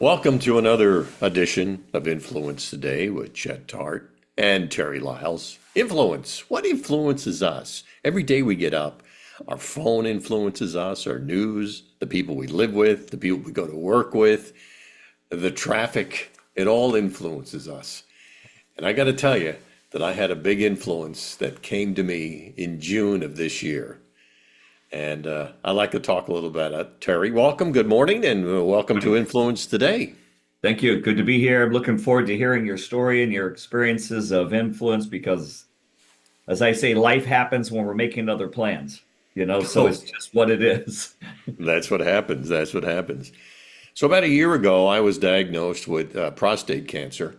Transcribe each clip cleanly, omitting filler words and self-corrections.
Welcome to another edition of Influence Today with Chet Tart and Terry Lyles. Influence. What influences us? Every day we get up, our phone influences us, our news, the people we live with, the people we go to work with, the traffic. It all influences us. And I got to tell you that I had a big influence that came to me in June of this year. And I'd like to talk a little about it. Terry, welcome. Good morning, and welcome to Influence Today. Thank you. Good to be here. I'm looking forward to hearing your story and your experiences of influence because, as I say, life happens when we're making other plans, so Oh, it's just what it is. that's what happens. That's what happens. So, about a year ago, I was diagnosed with prostate cancer,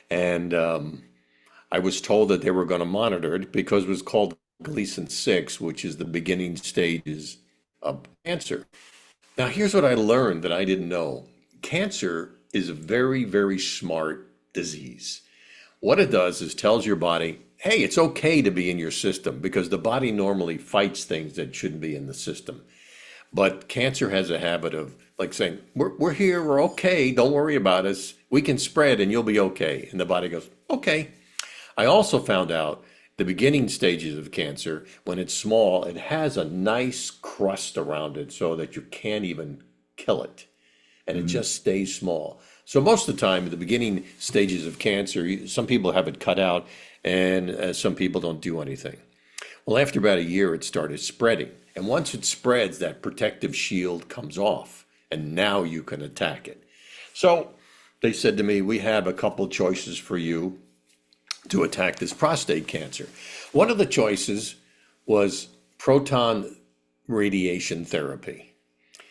and I was told that they were going to monitor it because it was called Gleason 6, which is the beginning stages of cancer. Now, here's what I learned that I didn't know. Cancer is a very, very smart disease. What it does is tells your body, hey, it's okay to be in your system because the body normally fights things that shouldn't be in the system. But cancer has a habit of like saying, we're here, we're okay, don't worry about us. We can spread and you'll be okay. And the body goes, okay. I also found out the beginning stages of cancer, when it's small, it has a nice crust around it so that you can't even kill it. And it Mhm. just stays small. So most of the time, the beginning stages of cancer, some people have it cut out and some people don't do anything. Well, after about a year, it started spreading. And once it spreads, that protective shield comes off, and now you can attack it. So they said to me, we have a couple choices for you to attack this prostate cancer. One of the choices was proton radiation therapy.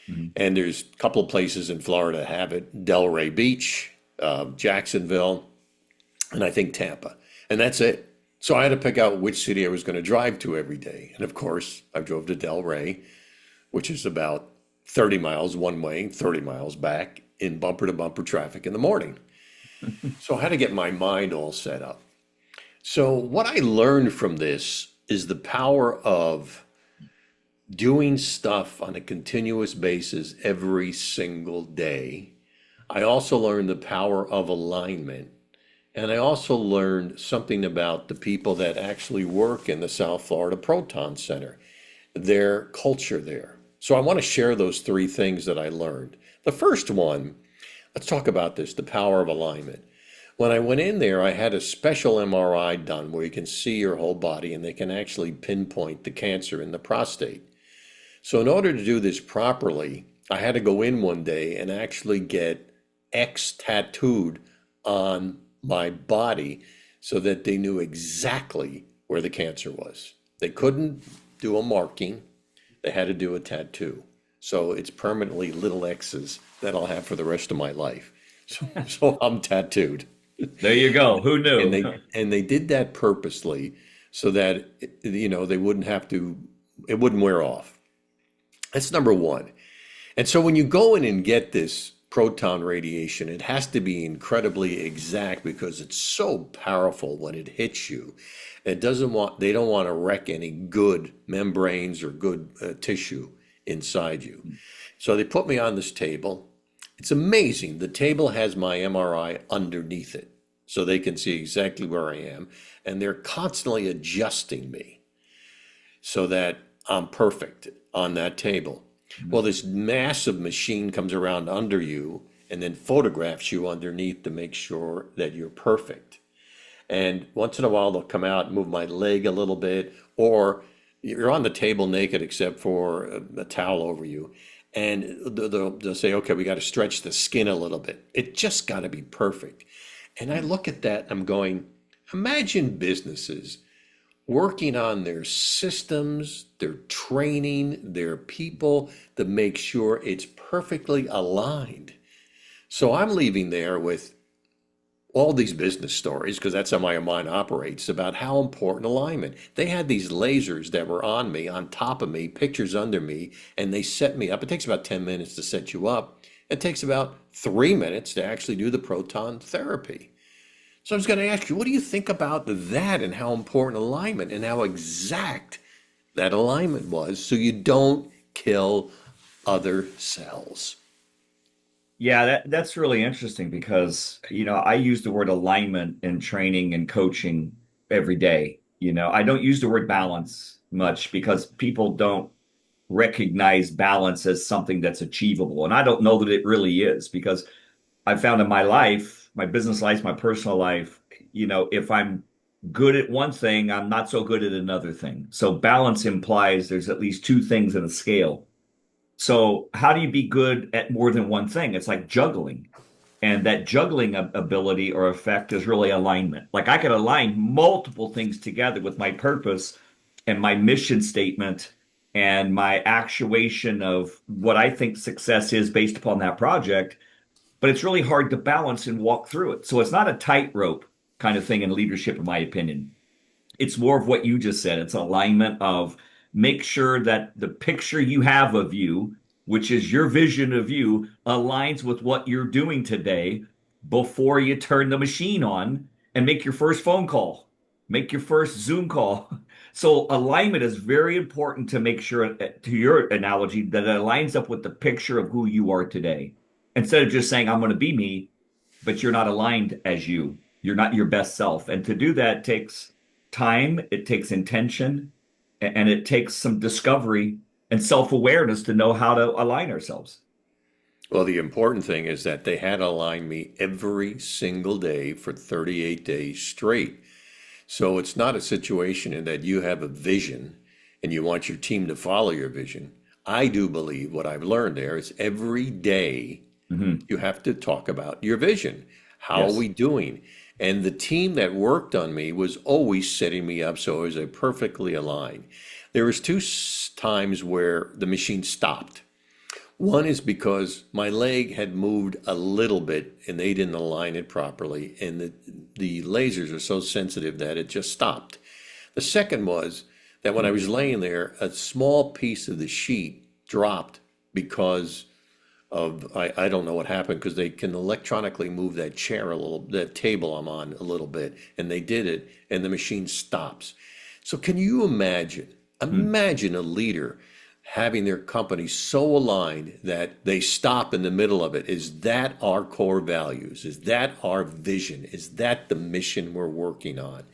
Mhm. And there's a couple of places in Florida that have it, Delray Beach, Jacksonville, and I think Tampa. And that's it. So I had to pick out which city I was going to drive to every day. And of course, I drove to Delray, which is about 30 miles one way, 30 miles back in bumper to bumper traffic in the morning. So I had to get my mind all set up. So, what I learned from this is the power of doing stuff on a continuous basis every single day. I also learned the power of alignment. And I also learned something about the people that actually work in the South Florida Proton Center, their culture there. So, I want to share those three things that I learned. The first one, let's talk about this, the power of alignment. When I went in there, I had a special MRI done where you can see your whole body and they can actually pinpoint the cancer in the prostate. So, in order to do this properly, I had to go in one day and actually get X tattooed on my body so that they knew exactly where the cancer was. They couldn't do a marking, they had to do a tattoo. So, it's permanently little X's that I'll have for the rest of my life. So I'm tattooed. There you go. Who and knew? they did that purposely so that they wouldn't have to, it wouldn't wear off. That's number one. And so when you go in and get this proton radiation, it has to be incredibly exact because it's so powerful when it hits you. They don't want to wreck any good membranes or good tissue inside you. So they put me on this table. It's amazing. The table has my MRI underneath it so they can see exactly where I am. And they're constantly adjusting me so that I'm perfect on that table. Well, this massive machine comes around under you and then photographs you underneath to make sure that you're perfect. And once in a while, they'll come out and move my leg a little bit, or you're on the table naked except for a towel over you. And they'll say, okay, we got to stretch the skin a little bit. It just got to be perfect. And I look at that, I'm going, imagine businesses working on their systems, their training, their people to make sure it's perfectly aligned. So I'm leaving there with all these business stories, because that's how my mind operates, about how important alignment. They had these lasers that were on me, on top of me, pictures under me, and they set me up. It takes about 10 minutes to set you up. It takes about 3 minutes to actually do the proton therapy. So I was going to ask you, what do you think about that and how important alignment and how exact that alignment was so you don't kill other cells? Yeah, that's really interesting because, I use the word alignment in training and coaching every day. I don't use the word balance much because people don't recognize balance as something that's achievable. And I don't know that it really is because I found in my life, my business life, my personal life, if I'm good at one thing, I'm not so good at another thing. So balance implies there's at least two things in a scale. So how do you be good at more than one thing? It's like juggling. And that juggling ability or effect is really alignment. Like I could align multiple things together with my purpose and my mission statement and my actuation of what I think success is based upon that project. But it's really hard to balance and walk through it. So it's not a tightrope kind of thing in leadership, in my opinion. It's more of what you just said. It's alignment of make sure that the picture you have of you, which is your vision of you, aligns with what you're doing today before you turn the machine on and make your first phone call, make your first Zoom call. So alignment is very important to make sure, to your analogy, that it aligns up with the picture of who you are today. Instead of just saying, I'm going to be me, but you're not aligned as you. You're not your best self. And to do that takes time, it takes intention, and it takes some discovery and self-awareness to know how to align ourselves. Well, the important thing is that they had aligned me every single day for 38 days straight. So it's not a situation in that you have a vision and you want your team to follow your vision. I do believe what I've learned there is every day Hmm. you have to talk about your vision. How are Yes. we doing? And the team that worked on me was always setting me up so I was a perfectly aligned. There was two times where the machine stopped. One is because my leg had moved a little bit and they didn't align it properly, and the lasers are so sensitive that it just stopped. The second was that when I was laying there, a small piece of the sheet dropped because I don't know what happened because they can electronically move that chair a little, that table I'm on a little bit, and they did it, and the machine stops. So can you imagine? Hmm. Imagine a leader having their company so aligned that they stop in the middle of it. Is that our core values? Is that our vision? Is that the mission we're working on?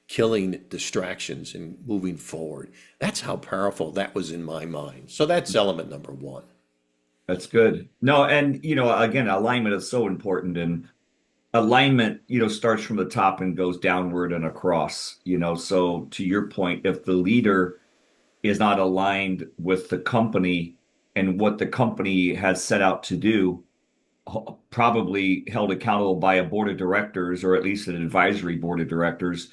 Killing distractions and moving forward. That's how powerful that was in my mind. So that's element number one. That's good. No, and again, alignment is so important, and alignment, starts from the top and goes downward and across. So to your point, if the leader is not aligned with the company and what the company has set out to do, probably held accountable by a board of directors or at least an advisory board of directors,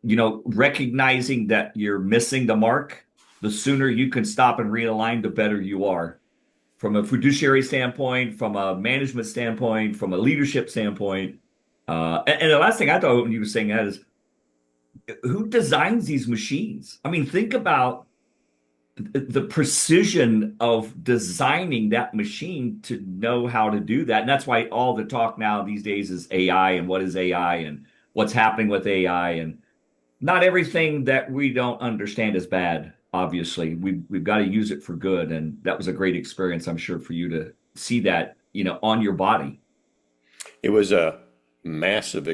recognizing that you're missing the mark, the sooner you can stop and realign, the better you are. From a fiduciary standpoint, from a management standpoint, from a leadership standpoint. And the last thing I thought when you were saying that is who designs these machines? I mean, think about the precision of designing that machine to know how to do that. And that's why all the talk now these days is AI and what is AI and what's happening with AI. And not everything that we don't understand is bad. Obviously, we've got to use it for good, and that was a great experience, I'm sure, for you to see that, on your body. It was a massive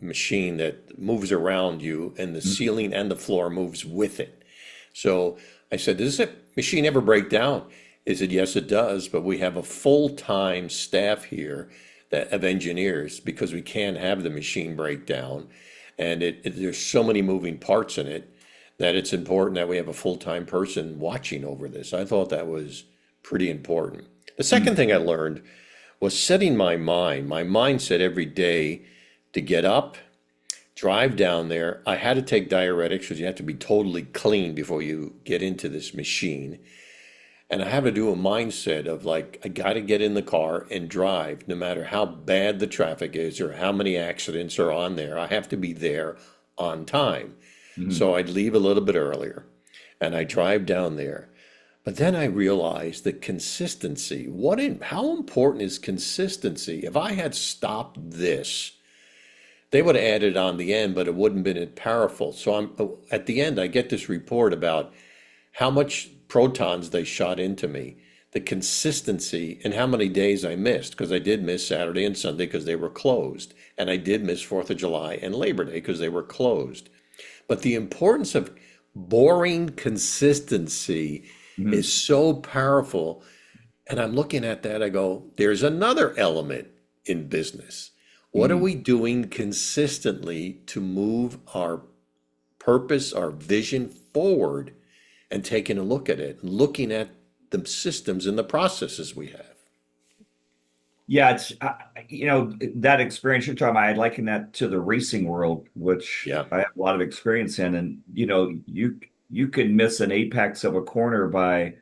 machine that moves around you, and the Mm. ceiling and the floor moves with it. So I said, "Does this machine ever break down?" He said, "Yes, it does, but we have a full-time staff here of engineers because we can't have the machine break down, and there's so many moving parts in it that it's important that we have a full-time person watching over this." I thought that was pretty important. The second Mm. thing I learned was setting my mindset every day to get up, drive down there. I had to take diuretics because you have to be totally clean before you get into this machine. And I have to do a mindset of like, I got to get in the car and drive, no matter how bad the traffic is or how many accidents are on there. I have to be there on time. Mm. So I'd leave a little bit earlier and I drive down there. But then I realized that consistency, how important is consistency? If I had stopped this, they would have added on the end, but it wouldn't have been as powerful. So at the end, I get this report about how much protons they shot into me. the consistency and how many days I missed, because I did miss Saturday and Sunday because they were closed. And I did miss 4th of July and Labor Day because they were closed. But the importance of boring consistency Mhm. is so powerful. And I'm looking at that, I go, there's another element in business. What are Mhm. we doing consistently to move our purpose, our vision forward, and taking a look at it, looking at the systems and the processes we have? Yeah, that experience you're talking about, I liken that to the racing world, which Yeah. I have a lot of experience in. And you can miss an apex of a corner by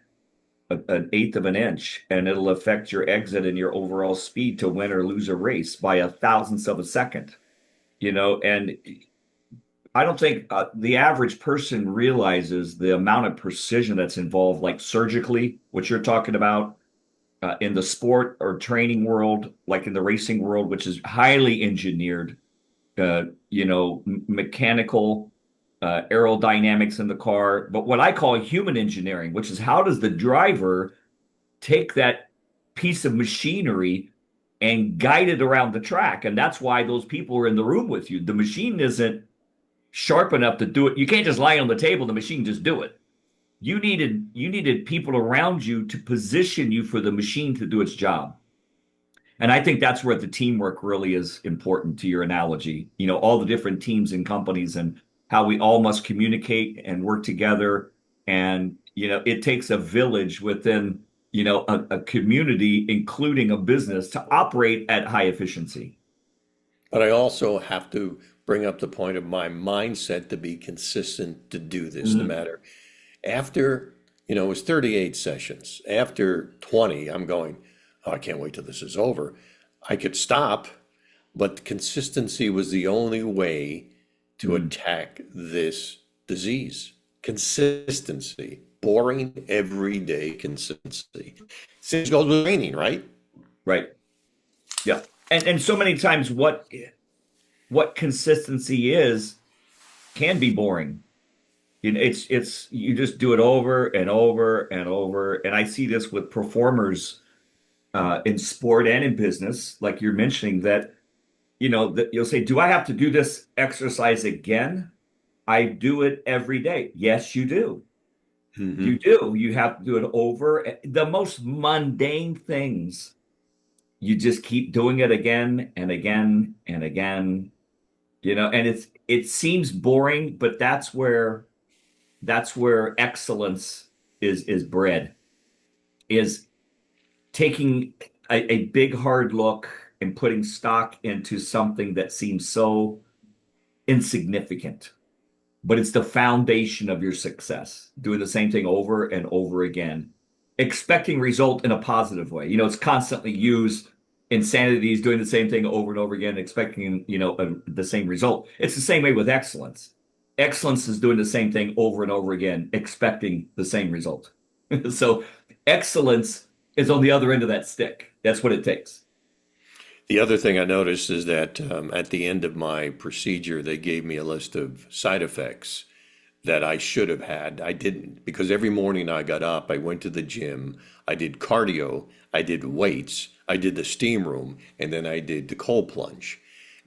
an eighth of an inch, and it'll affect your exit and your overall speed to win or lose a race by a thousandth of a second. And I don't think the average person realizes the amount of precision that's involved, like surgically, what you're talking about in the sport or training world, like in the racing world, which is highly engineered, mechanical, aerodynamics in the car, but what I call human engineering, which is how does the driver take that piece of machinery and guide it around the track? And that's why those people are in the room with you. The machine isn't sharp enough to do it. You can't just lie on the table, the machine just do it. You needed people around you to position you for the machine to do its job. And I think that's where the teamwork really is important to your analogy. All the different teams and companies and how we all must communicate and work together. And, it takes a village within, a community, including a business, to operate at high efficiency. But I also have to bring up the point of my mindset to be consistent to do this, no Mhm. matter after, it was 38 sessions. After 20, I'm going, oh, I can't wait till this is over. I could stop, but consistency was the only way to Mhm. attack this disease. Consistency, boring, everyday consistency. Same goes with training, right? Right. Yeah. And so many times what consistency is can be boring. It's you just do it over and over and over. And I see this with performers in sport and in business, like you're mentioning that, that you'll say, "Do I have to do this exercise again?" I do it every day. Yes, you do. You Hmm. do. You have to do it over. The most mundane things, you just keep doing it again and again and again, and it seems boring, but that's where excellence is bred, is taking a big hard look and putting stock into something that seems so insignificant, but it's the foundation of your success. Doing the same thing over and over again, expecting result in a positive way. It's constantly used. Insanity is doing the same thing over and over again, expecting, the same result. It's the same way with excellence. Excellence is doing the same thing over and over again, expecting the same result. So excellence is on the other end of that stick. That's what it takes. The other thing I noticed is that at the end of my procedure, they gave me a list of side effects that I should have had. I didn't, because every morning I got up, I went to the gym, I did cardio, I did weights, I did the steam room, and then I did the cold plunge.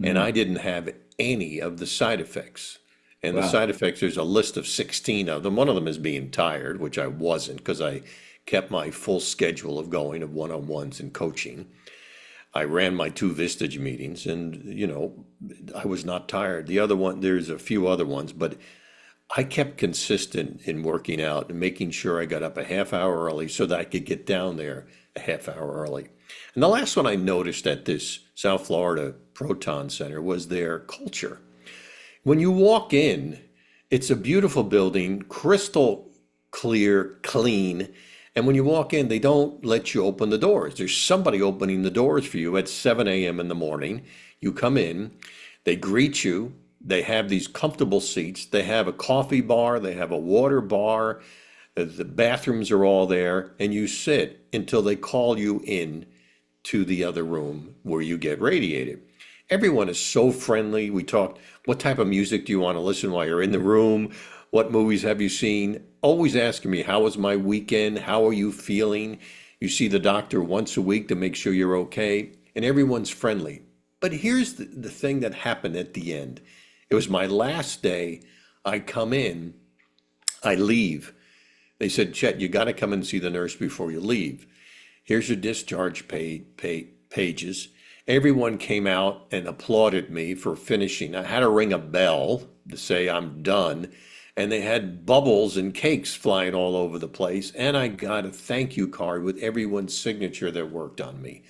And I Mhm. didn't have any of the side effects. And the Wow. side effects, there's a list of 16 of them. One of them is being tired, which I wasn't because I kept my full schedule of going of one-on-ones and coaching. I ran my two Vistage meetings and, I was not tired. The other one, there's a few other ones, but I kept consistent in working out and making sure I got up a half hour early so that I could get down there a half hour early. And the last one I noticed at this South Florida Proton Center was their culture. When you walk in, it's a beautiful building, crystal clear, clean. And when you walk in, they don't let you open the doors. There's somebody opening the doors for you at 7 a.m. in the morning. You come in, they greet you. They have these comfortable seats. They have a coffee bar, they have a water bar. The bathrooms are all there, and you sit until they call you in to the other room where you get radiated. Everyone is so friendly. We talked, what type of music do you want to listen while you're in the room? What movies have you seen? Always asking me, how was my weekend? How are you feeling? You see the doctor once a week to make sure you're okay, and everyone's friendly. But here's the thing that happened at the end. It was my last day. I come in, I leave. They said, Chet, you got to come and see the nurse before you leave. Here's your discharge pages. Everyone came out and applauded me for finishing. I had to ring a bell to say I'm done. And they had bubbles and cakes flying all over the place. And I got a thank you card with everyone's signature that worked on me.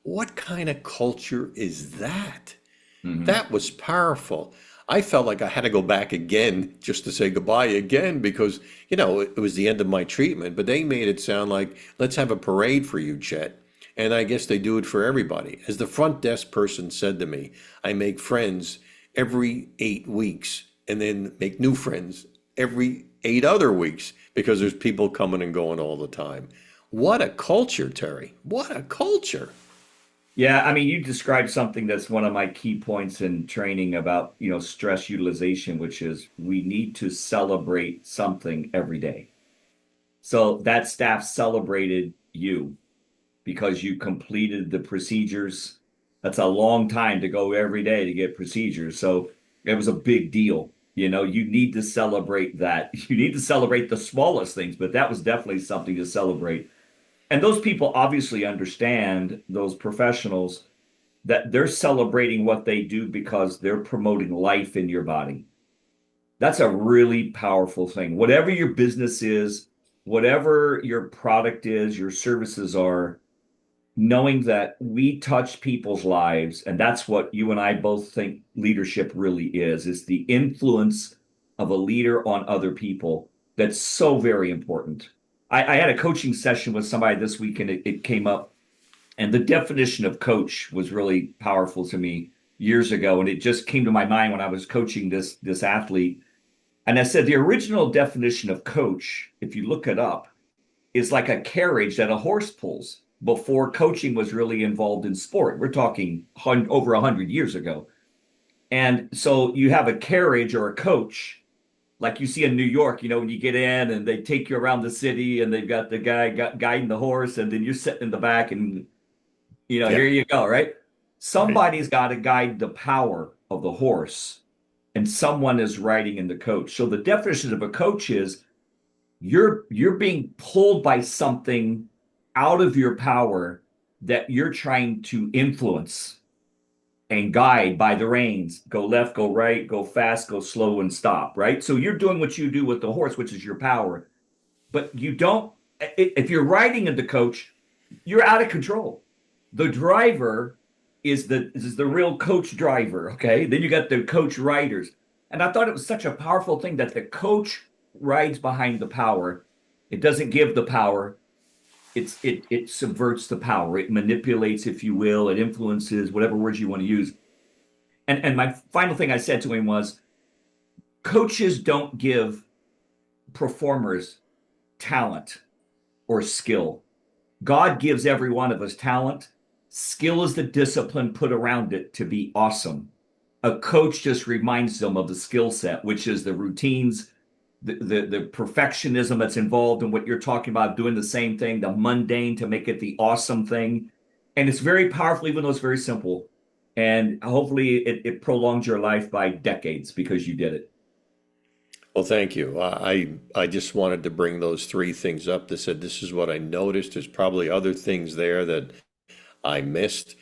What kind of culture is that? Hmm. That was powerful. I felt like I had to go back again just to say goodbye again because, it was the end of my treatment, but they made it sound like, let's have a parade for you, Chet. And I guess they do it for everybody. As the front desk person said to me, I make friends every 8 weeks and then make new friends every 8 other weeks because there's people coming and going all the time. What a culture, Terry. What a culture. Yeah, I mean, you described something that's one of my key points in training about, stress utilization, which is we need to celebrate something every day. So that staff celebrated you because you completed the procedures. That's a long time to go every day to get procedures. So it was a big deal. You need to celebrate that. You need to celebrate the smallest things, but that was definitely something to celebrate. And those people obviously understand, those professionals, that they're celebrating what they do because they're promoting life in your body. That's a really powerful thing. Whatever your business is, whatever your product is, your services are, knowing that we touch people's lives, and that's what you and I both think leadership really is the influence of a leader on other people. That's so very important. I had a coaching session with somebody this week, and it came up, and the definition of coach was really powerful to me years ago, and it just came to my mind when I was coaching this athlete. And I said the original definition of coach, if you look it up, is like a carriage that a horse pulls before coaching was really involved in sport. We're talking over 100 years ago. And so you have a carriage or a coach, like you see in New York, when you get in and they take you around the city and they've got the guy guiding the horse, and then you're sitting in the back and, here Yeah, you go, right? right. Somebody's got to guide the power of the horse, and someone is riding in the coach. So the definition of a coach is you're being pulled by something out of your power that you're trying to influence and guide by the reins. Go left, go right, go fast, go slow, and stop, right? So you're doing what you do with the horse, which is your power. But you don't, if you're riding in the coach, you're out of control. The driver is the real coach driver, okay? Then you got the coach riders. And I thought it was such a powerful thing that the coach rides behind the power. It doesn't give the power. It subverts the power. It manipulates, if you will. It influences, whatever words you want to use. And my final thing I said to him was, coaches don't give performers talent or skill. God gives every one of us talent. Skill is the discipline put around it to be awesome. A coach just reminds them of the skill set, which is the routines, the perfectionism that's involved in what you're talking about, doing the same thing, the mundane to make it the awesome thing. And it's very powerful, even though it's very simple. And hopefully it prolongs your life by decades because you did it. Well, thank you. I just wanted to bring those three things up that said this is what I noticed. There's probably other things there that I missed,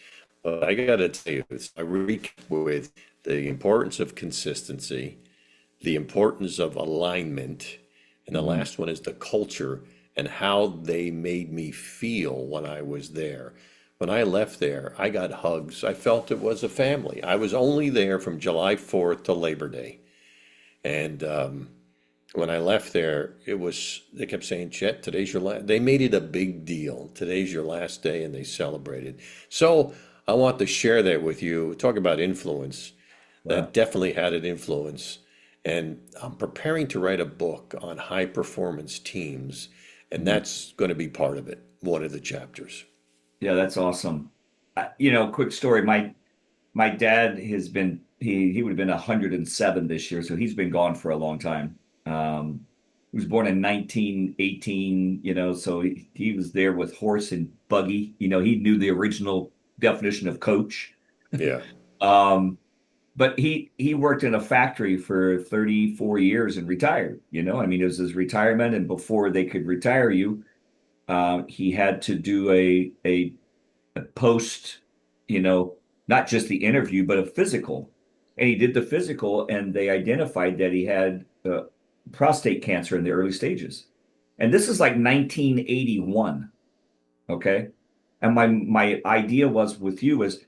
but I got to tell you, I recap with the importance of consistency, the importance of alignment, and the Mhm. last one is the culture and how they made me feel when I was there. When I left there, I got hugs. I felt it was a family. I was only there from July 4th to Labor Day. And when I left there, they kept saying, Chet, today's your last. They made it a big deal. Today's your last day, and they celebrated. So I want to share that with you. Talk about influence. Yeah. That definitely had an influence. And I'm preparing to write a book on high performance teams, and Mhm. that's going to be part of it, one of the chapters. Yeah, that's awesome. Quick story. My dad has been he would have been 107 this year, so he's been gone for a long time. He was born in 1918, so he was there with horse and buggy. He knew the original definition of coach. Yeah. Um, but he worked in a factory for 34 years and retired. I mean, it was his retirement, and before they could retire you, he had to do a post, not just the interview, but a physical. And he did the physical, and they identified that he had prostate cancer in the early stages. And this is like 1981. Okay. And my idea was with you is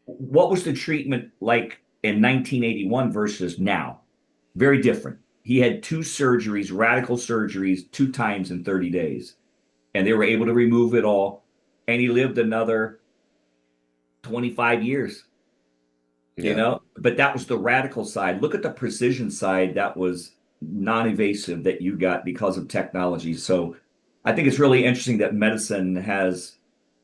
what was the treatment like in 1981 versus now? Very different. He had two surgeries, radical surgeries, two times in 30 days, and they were able to remove it all. And he lived another 25 years, Yeah. but that was the radical side. Look at the precision side that was non-invasive that you got because of technology. So I think it's really interesting that medicine has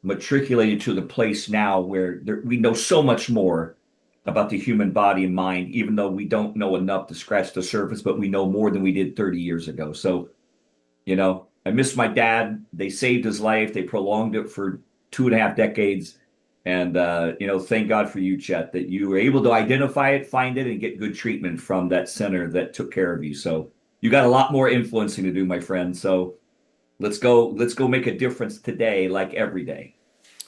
matriculated to the place now where we know so much more about the human body and mind, even though we don't know enough to scratch the surface, but we know more than we did 30 years ago. So, I miss my dad. They saved his life. They prolonged it for 2.5 decades. And, thank God for you, Chet, that you were able to identify it, find it, and get good treatment from that center that took care of you. So you got a lot more influencing to do, my friend. So let's go make a difference today, like every day.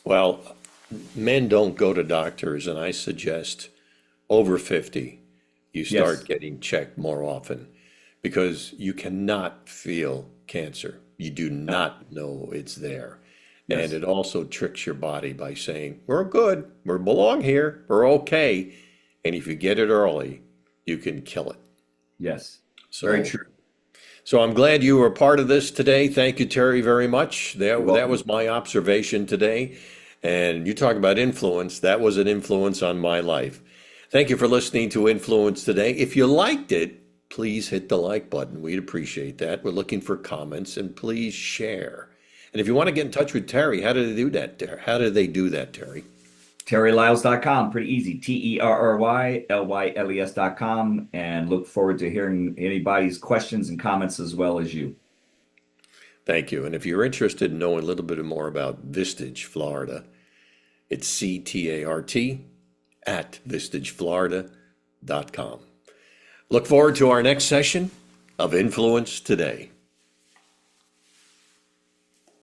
Well, men don't go to doctors, and I suggest over 50, you Yes, start getting checked more often because you cannot feel cancer. You do not know it's there. And yes, it also tricks your body by saying, we're good, we belong here, we're okay. And if you get it early, you can kill it. yes. Very So true. So I'm glad you were a part of this today. Thank you, Terry, very much. You're That welcome. was my observation today. And you talk about influence, that was an influence on my life. Thank you for listening to Influence today. If you liked it, please hit the like button. We'd appreciate that. We're looking for comments and please share. And if you want to get in touch with Terry, how do they do that, Terry? How do they do that, Terry? TerryLyles.com, pretty easy. TerryLyles.com. And look forward to hearing anybody's questions and comments as well as you. Thank you. And if you're interested in knowing a little bit more about Vistage, Florida, it's CTART at vistageflorida.com. Look forward to our next session of Influence Today.